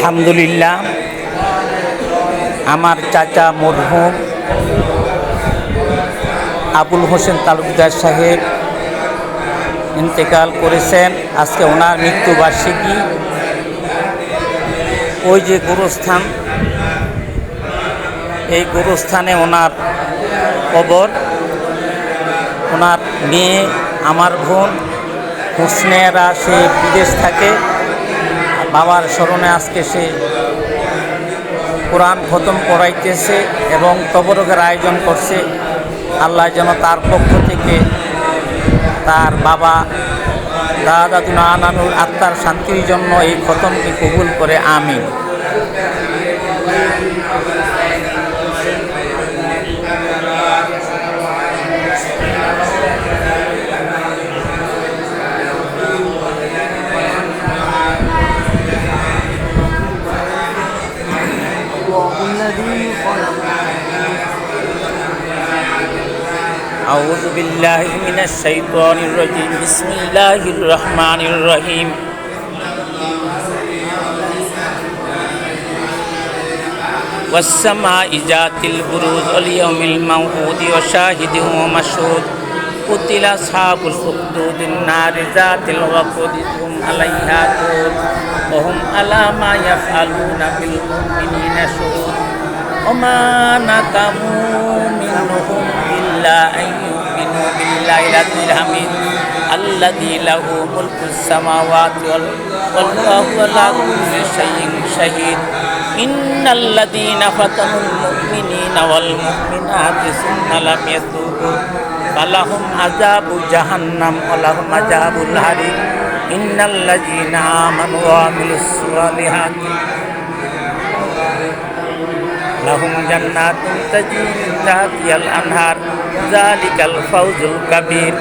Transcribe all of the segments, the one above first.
আলহামদুলিল্লাহ, আমার চাচা মরহুম আবুল হোসেন তালুকদার সাহেব ইন্তেকাল করেছেন। আজকে ওনার মৃত্যুবার্ষিকী। ওই যে গোরস্থান, এই গোরস্থানে ওনার কবর। ওনার মেয়ে, আমার বোন হুসনেরা, সে বিদেশ থাকে। বাবার স্মরণে আজকে সে কোরআন খতম করাইতেছে এবং তবরকের আয়োজন করছে। আল্লাহ যেন তার পক্ষ থেকে তার বাবা দাদা নানুর আত্মার শান্তির জন্য এই খতমকে কবুল করে, আমিন। أعوذ بالله من الشيطان الرجيم بسم الله الرحمن الرحيم والسماء ذات البروج واليوم الموعود وشاهد ومشهود قتل أصحاب الأخدود النار ذات الوقود هم عليها قعود وهم على ما يفعلون بالمؤمنين شهود وما نقموا منهم إلا أن يؤمنوا بالله العزيز الحميد الذي له ملك السماوات والله على كل شيء شهيد إن الذين فتنوا المؤمنين والمؤمنات ثم لم يتوبوا فلهم عذاب جهنم ولهم عذاب الحريق إن الذين آمنوا وعملوا الصالحات لهم جنات تجري من تحتها الأنهار ذلك الفوز الكبير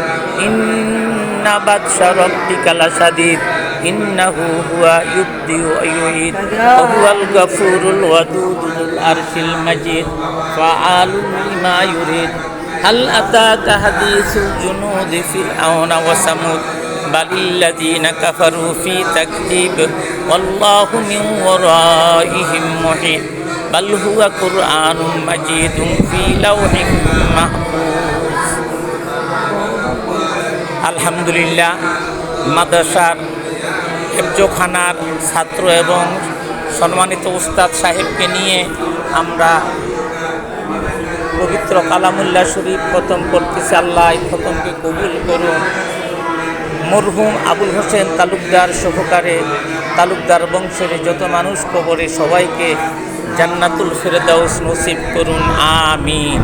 إن بطش ربك لشديد إنه هو يبدئ ويعيد وهو الغفور الودود ذو العرش المجيد فعال لما يريد هل أتاك حديث الجنود فرعون وثمود بل الذين كفروا في تكذيب والله من ورائهم محيط بل هو قرآن مجيد في لوح محفوظ আলহামদুলিল্লাহ, মাদ্রাসার হেফজোখানার ছাত্র এবং সম্মানিত উস্তাদ সাহেবকে নিয়ে আমরা পবিত্র কালামুল্লাহ শরীফ খতম করতেছি। আল্লাহ এই খতমকে কবুল করুন। মরহুম আবুল হোসেন তালুকদার সহকারে তালুকদার বংশের যত মানুষ কবরে, সবাইকে জান্নাতুল ফেরদাউস নসিব করুন, আমিন।